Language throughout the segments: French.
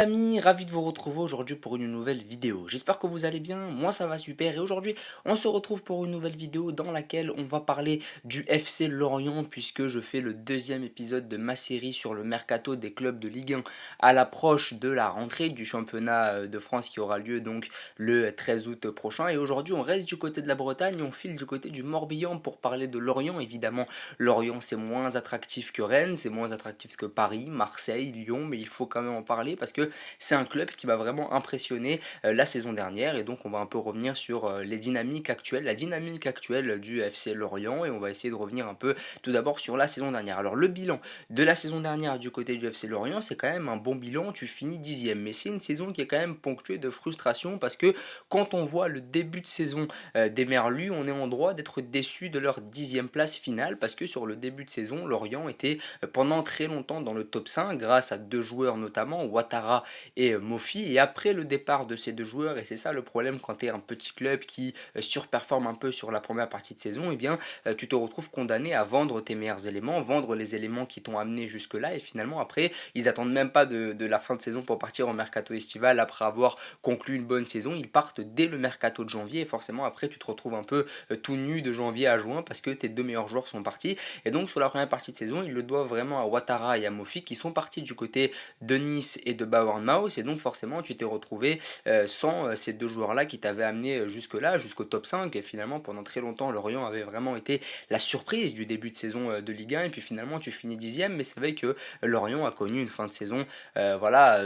Amis, ravi de vous retrouver aujourd'hui pour une nouvelle vidéo. J'espère que vous allez bien, moi ça va super et aujourd'hui on se retrouve pour une nouvelle vidéo dans laquelle on va parler du FC Lorient puisque je fais le deuxième épisode de ma série sur le mercato des clubs de Ligue 1 à l'approche de la rentrée du championnat de France qui aura lieu donc le 13 août prochain et aujourd'hui on reste du côté de la Bretagne et on file du côté du Morbihan pour parler de Lorient. Évidemment Lorient c'est moins attractif que Rennes, c'est moins attractif que Paris, Marseille, Lyon, mais il faut quand même en parler parce que c'est un club qui m'a vraiment impressionné la saison dernière et donc on va un peu revenir sur les dynamiques actuelles, la dynamique actuelle du FC Lorient et on va essayer de revenir un peu tout d'abord sur la saison dernière. Alors le bilan de la saison dernière du côté du FC Lorient, c'est quand même un bon bilan, tu finis dixième, mais c'est une saison qui est quand même ponctuée de frustration parce que quand on voit le début de saison des Merlus, on est en droit d'être déçu de leur dixième place finale parce que sur le début de saison, Lorient était pendant très longtemps dans le top 5 grâce à deux joueurs notamment, Ouattara et Mofi. Et après le départ de ces deux joueurs, et c'est ça le problème quand tu es un petit club qui surperforme un peu sur la première partie de saison, et bien tu te retrouves condamné à vendre tes meilleurs éléments, vendre les éléments qui t'ont amené jusque-là, et finalement après, ils attendent même pas de la fin de saison pour partir au mercato estival après avoir conclu une bonne saison, ils partent dès le mercato de janvier, et forcément après tu te retrouves un peu tout nu de janvier à juin parce que tes deux meilleurs joueurs sont partis, et donc sur la première partie de saison, ils le doivent vraiment à Ouattara et à Mofi qui sont partis du côté de Nice et de Bournemouth et donc forcément tu t'es retrouvé sans ces deux joueurs-là qui t'avaient amené jusque-là, jusqu'au top 5 et finalement pendant très longtemps Lorient avait vraiment été la surprise du début de saison de Ligue 1 et puis finalement tu finis dixième mais c'est vrai que Lorient a connu une fin de saison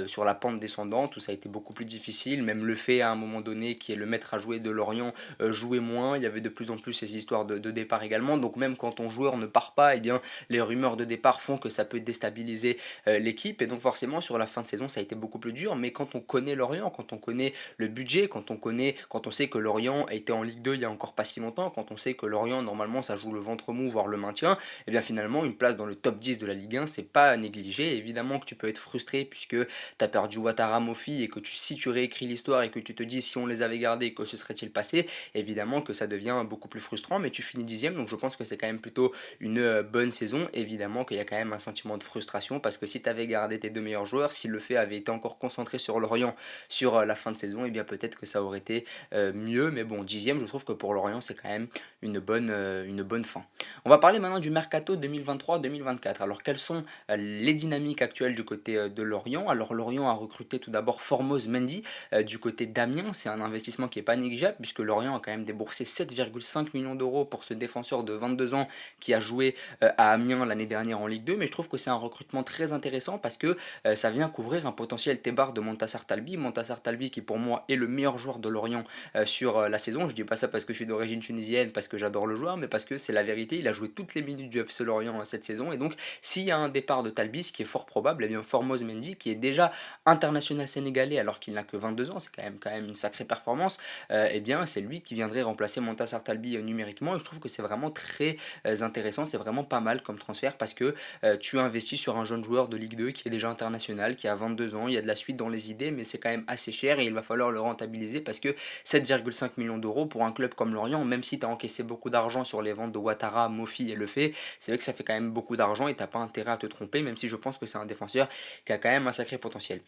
sur la pente descendante où ça a été beaucoup plus difficile, même le fait à un moment donné qui est le maître à jouer de Lorient jouait moins, il y avait de plus en plus ces histoires de départ également, donc même quand ton joueur ne part pas, eh bien les rumeurs de départ font que ça peut déstabiliser l'équipe et donc forcément sur la fin de saison ça a été beaucoup plus dur, mais quand on connaît Lorient, quand on connaît le budget, quand on sait que Lorient était en Ligue 2 il y a encore pas si longtemps, quand on sait que Lorient normalement ça joue le ventre mou voire le maintien, et bien finalement une place dans le top 10 de la Ligue 1 c'est pas à négliger. Évidemment que tu peux être frustré puisque tu as perdu Ouattara Mofi et que si tu réécris l'histoire et que tu te dis si on les avait gardés que se serait-il passé, évidemment que ça devient beaucoup plus frustrant, mais tu finis dixième donc je pense que c'est quand même plutôt une bonne saison. Évidemment qu'il y a quand même un sentiment de frustration parce que si tu avais gardé tes deux meilleurs joueurs, si le fait avait été encore concentré sur Lorient sur la fin de saison, et bien peut-être que ça aurait été mieux. Mais bon, dixième, je trouve que pour Lorient, c'est quand même une bonne fin. On va parler maintenant du mercato 2023-2024. Alors, quelles sont les dynamiques actuelles du côté de Lorient? Alors, Lorient a recruté tout d'abord Formose Mendy du côté d'Amiens. C'est un investissement qui n'est pas négligeable puisque Lorient a quand même déboursé 7,5 millions d'euros pour ce défenseur de 22 ans qui a joué à Amiens l'année dernière en Ligue 2. Mais je trouve que c'est un recrutement très intéressant parce que ça vient couvrir un potentiel tébar de Montassar Talbi. Montassar Talbi qui pour moi est le meilleur joueur de Lorient sur la saison. Je dis pas ça parce que je suis d'origine tunisienne, parce que j'adore le joueur, mais parce que c'est la vérité. Il a joué toutes les minutes du FC Lorient cette saison. Et donc s'il y a un départ de Talbi, ce qui est fort probable, eh bien Formose Mendy qui est déjà international sénégalais alors qu'il n'a que 22 ans, c'est quand même une sacrée performance, eh bien c'est lui qui viendrait remplacer Montassar Talbi numériquement. Et je trouve que c'est vraiment très intéressant, c'est vraiment pas mal comme transfert parce que tu investis sur un jeune joueur de Ligue 2 qui est déjà international, qui a 22 ans, il y a de la suite dans les idées, mais c'est quand même assez cher et il va falloir le rentabiliser parce que 7,5 millions d'euros pour un club comme Lorient, même si tu as encaissé beaucoup d'argent sur les ventes de Ouattara, Mofi et Le Fait, c'est vrai que ça fait quand même beaucoup d'argent et t'as pas intérêt à te tromper, même si je pense que c'est un défenseur qui a quand même un sacré potentiel.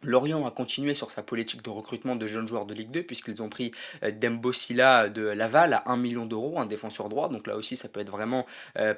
Lorient a continué sur sa politique de recrutement de jeunes joueurs de Ligue 2 puisqu'ils ont pris Dembo Silla de Laval à 1 million d'euros, un défenseur droit, donc là aussi ça peut être vraiment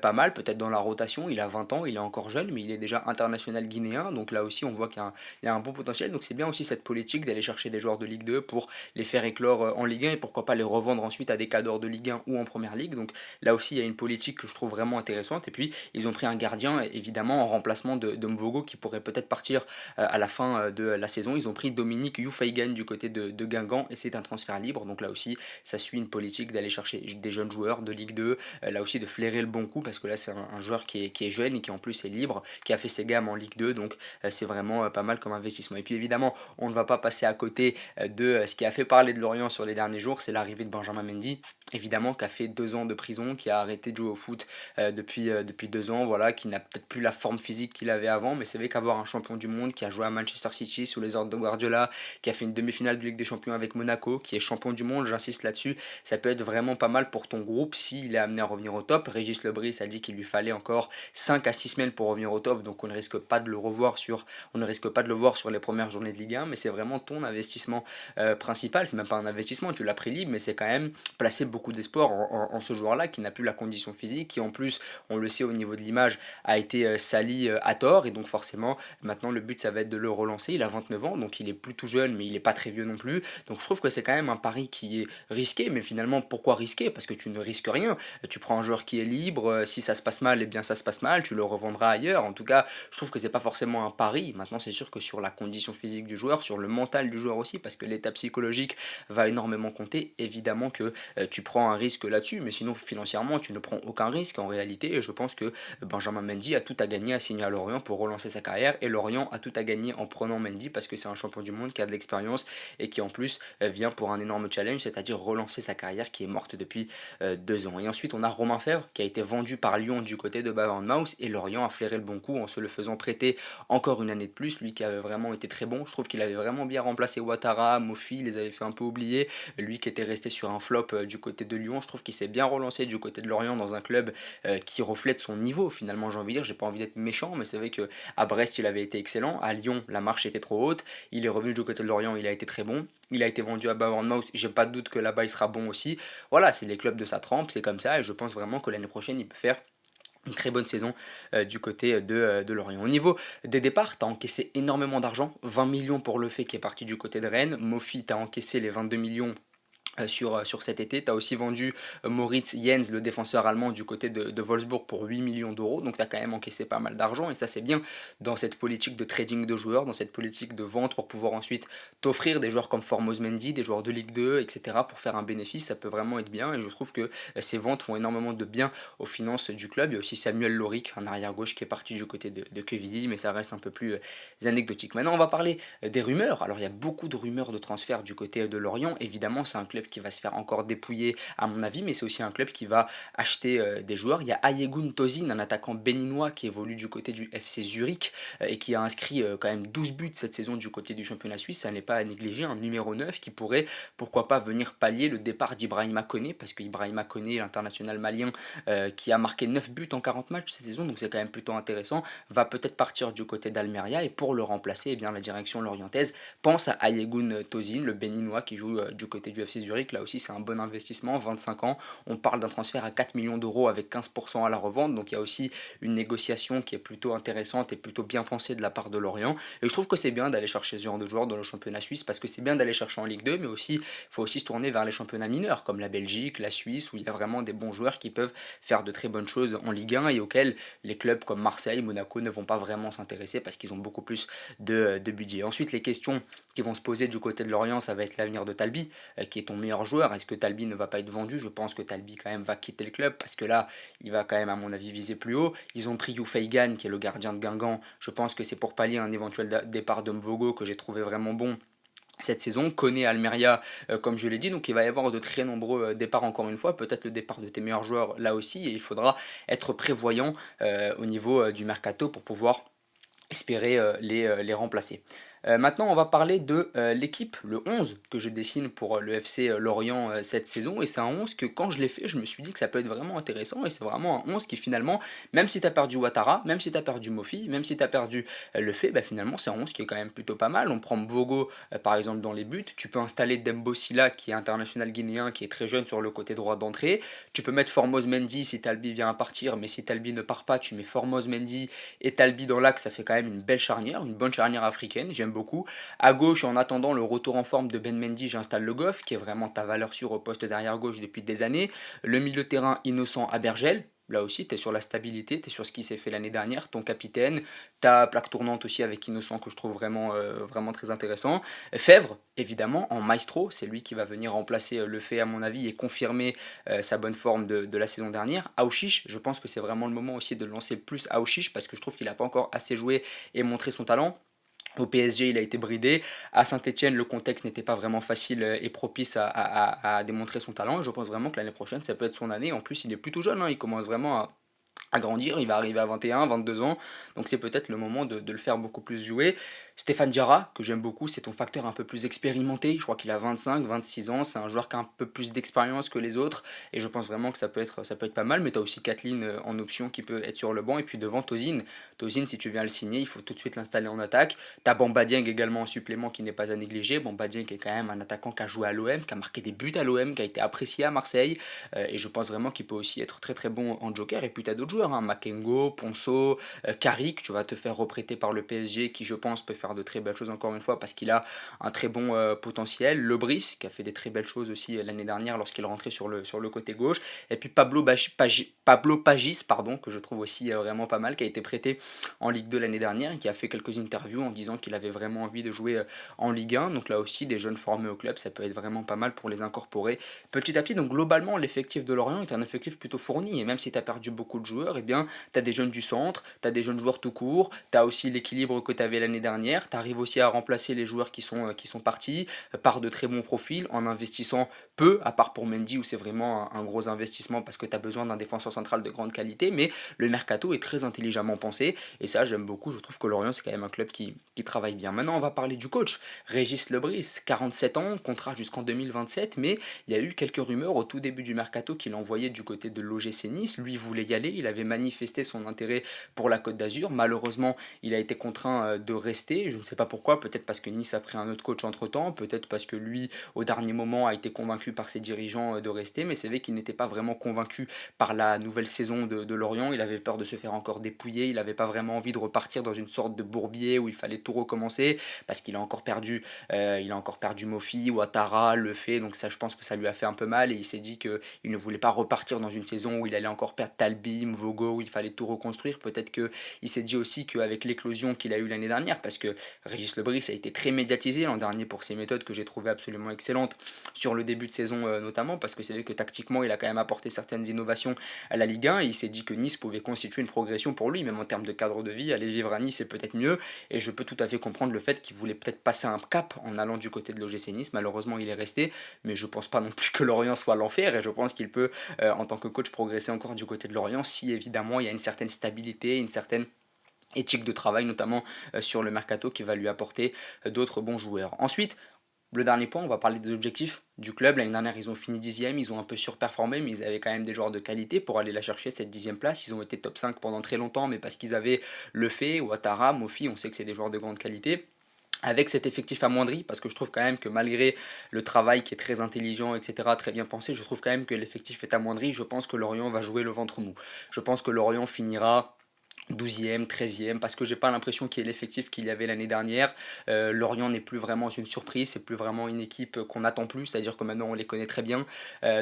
pas mal, peut-être dans la rotation, il a 20 ans, il est encore jeune mais il est déjà international guinéen, donc là aussi on voit qu'il y a un bon potentiel, donc c'est bien aussi cette politique d'aller chercher des joueurs de Ligue 2 pour les faire éclore en Ligue 1 et pourquoi pas les revendre ensuite à des cadors de Ligue 1 ou en Première Ligue, donc là aussi il y a une politique que je trouve vraiment intéressante, et puis ils ont pris un gardien évidemment en remplacement de Mvogo qui pourrait peut-être partir à la fin de la saison. Ils ont pris Dominique Youfaigen du côté de Guingamp et c'est un transfert libre. Donc là aussi, ça suit une politique d'aller chercher des jeunes joueurs de Ligue 2, là aussi de flairer le bon coup parce que là c'est un joueur qui est jeune et qui en plus est libre, qui a fait ses gammes en Ligue 2. Donc c'est vraiment pas mal comme investissement. Et puis évidemment, on ne va pas passer à côté de ce qui a fait parler de Lorient sur les derniers jours, c'est l'arrivée de Benjamin Mendy. Évidemment, qui a fait 2 ans de prison, qui a arrêté de jouer au foot depuis 2 ans, voilà, qui n'a peut-être plus la forme physique qu'il avait avant, mais c'est vrai qu'avoir un champion du monde qui a joué à Manchester City, City sous les ordres de Guardiola, qui a fait une demi-finale de Ligue des Champions avec Monaco, qui est champion du monde, j'insiste là-dessus. Ça peut être vraiment pas mal pour ton groupe s'il est amené à revenir au top. Régis Lebris a dit qu'il lui fallait encore 5 à 6 semaines pour revenir au top, donc on ne risque pas de le voir sur les premières journées de Ligue 1, mais c'est vraiment ton investissement principal. C'est même pas un investissement, tu l'as pris libre, mais c'est quand même placer beaucoup d'espoir en ce joueur-là qui n'a plus la condition physique, qui en plus, on le sait au niveau de l'image, a été sali à tort, et donc forcément, maintenant le but ça va être de le relancer. Il a 29 ans, donc il est plus tout jeune, mais il est pas très vieux non plus. Donc je trouve que c'est quand même un pari qui est risqué, mais finalement pourquoi risquer? Parce que tu ne risques rien. Tu prends un joueur qui est libre, si ça se passe mal, eh bien ça se passe mal, tu le revendras ailleurs. En tout cas, je trouve que c'est pas forcément un pari. Maintenant, c'est sûr que sur la condition physique du joueur, sur le mental du joueur aussi, parce que l'état psychologique va énormément compter, évidemment que tu prends un risque là-dessus, mais sinon financièrement, tu ne prends aucun risque en réalité. Et je pense que Benjamin Mendy a tout à gagner à signer à Lorient pour relancer sa carrière, et Lorient a tout à gagner en prenant Mendy parce que c'est un champion du monde qui a de l'expérience et qui en plus vient pour un énorme challenge, c'est-à-dire relancer sa carrière qui est morte depuis 2 ans. Et ensuite, on a Romain Fèvre qui a été vendu par Lyon du côté de Bournemouth, et Lorient a flairé le bon coup en se le faisant prêter encore une année de plus. Lui qui avait vraiment été très bon, je trouve qu'il avait vraiment bien remplacé Ouattara, Mofi, les avait fait un peu oublier. Lui qui était resté sur un flop du côté de Lyon, je trouve qu'il s'est bien relancé du côté de Lorient dans un club qui reflète son niveau finalement, j'ai envie de dire. J'ai pas envie d'être méchant, mais c'est vrai que à Brest il avait été excellent, à Lyon la marche était trop haute, il est revenu du côté de Lorient, il a été très bon. Il a été vendu à Bournemouth, j'ai pas de doute que là-bas il sera bon aussi. Voilà, c'est les clubs de sa trempe, c'est comme ça, et je pense vraiment que l'année prochaine il peut faire une très bonne saison du côté de Lorient. Au niveau des départs, tu as encaissé énormément d'argent, 20 millions pour le fait qui est parti du côté de Rennes, Mofi tu as encaissé les 22 millions sur cet été. Tu as aussi vendu Moritz Jens, le défenseur allemand du côté de Wolfsburg pour 8 millions d'euros. Donc tu as quand même encaissé pas mal d'argent, et ça c'est bien dans cette politique de trading de joueurs, dans cette politique de vente pour pouvoir ensuite t'offrir des joueurs comme Formose Mendy, des joueurs de Ligue 2, etc. pour faire un bénéfice. Ça peut vraiment être bien, et je trouve que ces ventes font énormément de bien aux finances du club. Il y a aussi Samuel Loric, un arrière-gauche qui est parti du côté de Quevilly, mais ça reste un peu plus anecdotique. Maintenant on va parler des rumeurs. Alors il y a beaucoup de rumeurs de transfert du côté de Lorient. Évidemment c'est un club qui va se faire encore dépouiller à mon avis, mais c'est aussi un club qui va acheter des joueurs. Il y a Ayegun Tozin, un attaquant béninois qui évolue du côté du FC Zurich et qui a inscrit quand même 12 buts cette saison du côté du championnat suisse. Ça n'est pas à négliger, un numéro 9 qui pourrait pourquoi pas venir pallier le départ d'Ibrahima Koné, parce qu'Ibrahima Koné, l'international malien qui a marqué 9 buts en 40 matchs cette saison, donc c'est quand même plutôt intéressant, va peut-être partir du côté d'Almeria, et pour le remplacer, eh bien, la direction lorientaise pense à Ayegun Tozin, le béninois qui joue du côté du FC Zurich. Là aussi c'est un bon investissement, 25 ans, on parle d'un transfert à 4 millions d'euros avec 15% à la revente, donc il y a aussi une négociation qui est plutôt intéressante et plutôt bien pensée de la part de Lorient, et je trouve que c'est bien d'aller chercher ce genre de joueurs dans le championnat suisse, parce que c'est bien d'aller chercher en Ligue 2, mais aussi il faut aussi se tourner vers les championnats mineurs comme la Belgique, la Suisse, où il y a vraiment des bons joueurs qui peuvent faire de très bonnes choses en Ligue 1 et auxquels les clubs comme Marseille, Monaco ne vont pas vraiment s'intéresser parce qu'ils ont beaucoup plus de budget. Ensuite, les questions qui vont se poser du côté de Lorient, ça va être l'avenir de Talbi, qui est ton meilleur joueur. Est-ce que Talbi ne va pas être vendu? Je pense que Talbi quand même va quitter le club, parce que là, il va quand même à mon avis viser plus haut. Ils ont pris Youfeigan, qui est le gardien de Guingamp. Je pense que c'est pour pallier un éventuel départ de Mvogo que j'ai trouvé vraiment bon cette saison. Koné Almeria, comme je l'ai dit, donc il va y avoir de très nombreux départs encore une fois, peut-être le départ de tes meilleurs joueurs là aussi, et il faudra être prévoyant au niveau du mercato pour pouvoir espérer les remplacer. Maintenant, on va parler de l'équipe, le 11 que je dessine pour le FC Lorient cette saison. Et c'est un 11 que quand je l'ai fait, je me suis dit que ça peut être vraiment intéressant. Et c'est vraiment un 11 qui finalement, même si tu as perdu Ouattara, même si tu as perdu Mofi, même si tu as perdu le fait, bah, finalement c'est un 11 qui est quand même plutôt pas mal. On prend Mvogo par exemple dans les buts. Tu peux installer Dembo Silla qui est international guinéen, qui est très jeune sur le côté droit d'entrée. Tu peux mettre Formose Mendy si Talbi vient à partir. Mais si Talbi ne part pas, tu mets Formose Mendy et Talbi dans l'axe. Ça fait quand même une belle charnière, une bonne charnière africaine. J'aime beaucoup. À gauche, en attendant le retour en forme de Ben Mendy, j'installe Le Goff, qui est vraiment ta valeur sûre au poste derrière gauche depuis des années. Le milieu de terrain innocent à Bergel. Là aussi, tu es sur la stabilité, tu es sur ce qui s'est fait l'année dernière, ton capitaine, ta plaque tournante aussi avec Innocent que je trouve vraiment très intéressant. Fèvre, évidemment, en maestro, c'est lui qui va venir remplacer le fait à mon avis et confirmer sa bonne forme de la saison dernière. Aouchiche, je pense que c'est vraiment le moment aussi de lancer plus Aouchiche parce que je trouve qu'il n'a pas encore assez joué et montré son talent. Au PSG, il a été bridé. À Saint-Etienne, le contexte n'était pas vraiment facile et propice à démontrer son talent. Je pense vraiment que l'année prochaine, ça peut être son année. En plus, il est plutôt jeune, hein. Il commence vraiment à grandir. Il va arriver à 21, 22 ans. Donc c'est peut-être le moment de le faire beaucoup plus jouer. Stéphane Diarra, que j'aime beaucoup, c'est ton facteur un peu plus expérimenté. Je crois qu'il a 25, 26 ans. C'est un joueur qui a un peu plus d'expérience que les autres. Et je pense vraiment que ça peut être pas mal. Mais tu as aussi Kathleen en option qui peut être sur le banc. Et puis devant Tozin. Tozin, si tu viens le signer, il faut tout de suite l'installer en attaque. Tu as Bamba Dieng également en supplément qui n'est pas à négliger. Bamba Dieng qui est quand même un attaquant qui a joué à l'OM, qui a marqué des buts à l'OM, qui a été apprécié à Marseille. Et je pense vraiment qu'il peut aussi être très très bon en joker. Et puis tu as d'autres joueurs, hein, Makengo, Ponceau, Carrick, tu vas te faire reprêter par le PSG qui je pense peut faire de très belles choses encore une fois parce qu'il a un très bon potentiel. Lebris qui a fait des très belles choses aussi l'année dernière lorsqu'il rentrait sur le côté gauche. Et puis Pablo Pagis, pardon, que je trouve aussi vraiment pas mal, qui a été prêté en Ligue 2 l'année dernière et qui a fait quelques interviews en disant qu'il avait vraiment envie de jouer en Ligue 1. Donc là aussi, des jeunes formés au club, ça peut être vraiment pas mal pour les incorporer petit à petit. Donc globalement, l'effectif de Lorient est un effectif plutôt fourni. Et même si tu as perdu beaucoup de joueurs, eh bien, tu as des jeunes du centre, tu as des jeunes joueurs tout court, tu as aussi l'équilibre que tu avais l'année dernière, tu arrives aussi à remplacer les joueurs qui sont partis par de très bons profils en investissant peu, à part pour Mendy où c'est vraiment un gros investissement parce que tu as besoin d'un défenseur central de grande qualité, mais le mercato est très intelligemment pensé et ça j'aime beaucoup, je trouve que Lorient c'est quand même un club qui travaille bien. Maintenant on va parler du coach, Régis Lebris, 47 ans, contrat jusqu'en 2027, mais il y a eu quelques rumeurs au tout début du mercato qu'il envoyait du côté de l'OGC Nice, lui voulait y aller, il avait manifesté son intérêt pour la Côte d'Azur, malheureusement il a été contraint de rester, je ne sais pas pourquoi, peut-être parce que Nice a pris un autre coach entre temps, peut-être parce que lui au dernier moment a été convaincu par ses dirigeants de rester, mais c'est vrai qu'il n'était pas vraiment convaincu par la nouvelle saison de Lorient, il avait peur de se faire encore dépouiller, il n'avait pas vraiment envie de repartir dans une sorte de bourbier où il fallait tout recommencer, parce qu'il a encore perdu Mofi, Ouattara, Le Fait, donc ça je pense que ça lui a fait un peu mal et il s'est dit qu'il ne voulait pas repartir dans une saison où il allait encore perdre Talbi, Mvogo, où il fallait tout reconstruire, peut-être qu'il s'est dit aussi qu'avec l'éclosion qu'il a eu l'année dernière, parce que Régis Lebris a été très médiatisé l'an dernier pour ses méthodes que j'ai trouvées absolument excellentes sur le début de saison notamment, parce que c'est vrai que tactiquement il a quand même apporté certaines innovations à la Ligue 1 et il s'est dit que Nice pouvait constituer une progression pour lui, même en termes de cadre de vie, aller vivre à Nice c'est peut-être mieux et je peux tout à fait comprendre le fait qu'il voulait peut-être passer un cap en allant du côté de l'OGC Nice, malheureusement il est resté, mais je pense pas non plus que Lorient soit l'enfer et je pense qu'il peut en tant que coach progresser encore du côté de Lorient si évidemment il y a une certaine stabilité, une certaine éthique de travail, notamment sur le mercato, qui va lui apporter d'autres bons joueurs. Ensuite, le dernier point, on va parler des objectifs du club. L'année dernière, ils ont fini 10e, ils ont un peu surperformé, mais ils avaient quand même des joueurs de qualité pour aller la chercher, cette 10e place. Ils ont été top 5 pendant très longtemps, mais parce qu'ils avaient Le Fait, Ouattara, Mofi, on sait que c'est des joueurs de grande qualité. Avec cet effectif amoindri, parce que je trouve quand même que malgré le travail qui est très intelligent, etc., très bien pensé, je trouve quand même que l'effectif est amoindri. Je pense que Lorient va jouer le ventre mou. Je pense que Lorient finira 12e, 13e, parce que j'ai pas l'impression qu'il y ait l'effectif qu'il y avait l'année dernière. Lorient n'est plus vraiment une surprise, c'est plus vraiment une équipe qu'on n'attend plus, c'est-à-dire que maintenant on les connaît très bien.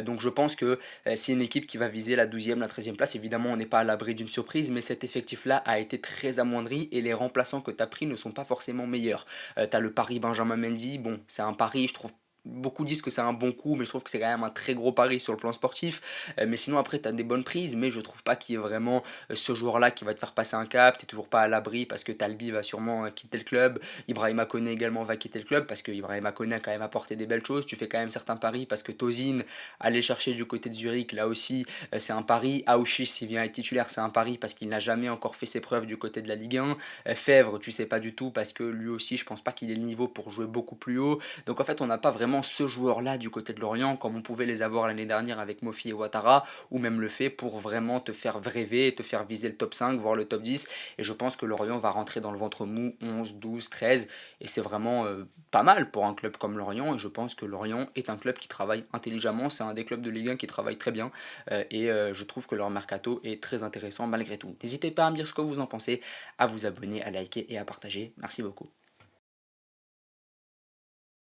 Donc je pense que c'est une équipe qui va viser la 12e, la 13e place. Évidemment, on n'est pas à l'abri d'une surprise, mais cet effectif-là a été très amoindri et les remplaçants que tu as pris ne sont pas forcément meilleurs. Tu as le pari Benjamin Mendy, bon, c'est un pari, je trouve. Beaucoup disent que c'est un bon coup, mais je trouve que c'est quand même un très gros pari sur le plan sportif. Mais sinon, après, tu as des bonnes prises, mais je trouve pas qu'il y ait vraiment ce joueur-là qui va te faire passer un cap, t'es toujours pas à l'abri parce que Talbi va sûrement quitter le club, Ibrahima Koné également va quitter le club parce que Ibrahima Koné a quand même apporté des belles choses, tu fais quand même certains paris parce que Tozin aller chercher du côté de Zurich, là aussi c'est un pari, Aouchiche s'il vient être titulaire c'est un pari parce qu'il n'a jamais encore fait ses preuves du côté de la Ligue 1, Fèvre tu sais pas du tout parce que lui aussi je pense pas qu'il ait le niveau pour jouer beaucoup plus haut, donc en fait on n'a pas vraiment ce joueur-là du côté de Lorient comme on pouvait les avoir l'année dernière avec Mofi et Ouattara ou même Le Fait pour vraiment te faire rêver, te faire viser le top 5, voire le top 10. Et je pense que Lorient va rentrer dans le ventre mou 11, 12, 13. Et c'est vraiment pas mal pour un club comme Lorient. Et je pense que Lorient est un club qui travaille intelligemment. C'est un des clubs de Ligue 1 qui travaille très bien. Je trouve que leur mercato est très intéressant malgré tout. N'hésitez pas à me dire ce que vous en pensez, à vous abonner, à liker et à partager. Merci beaucoup.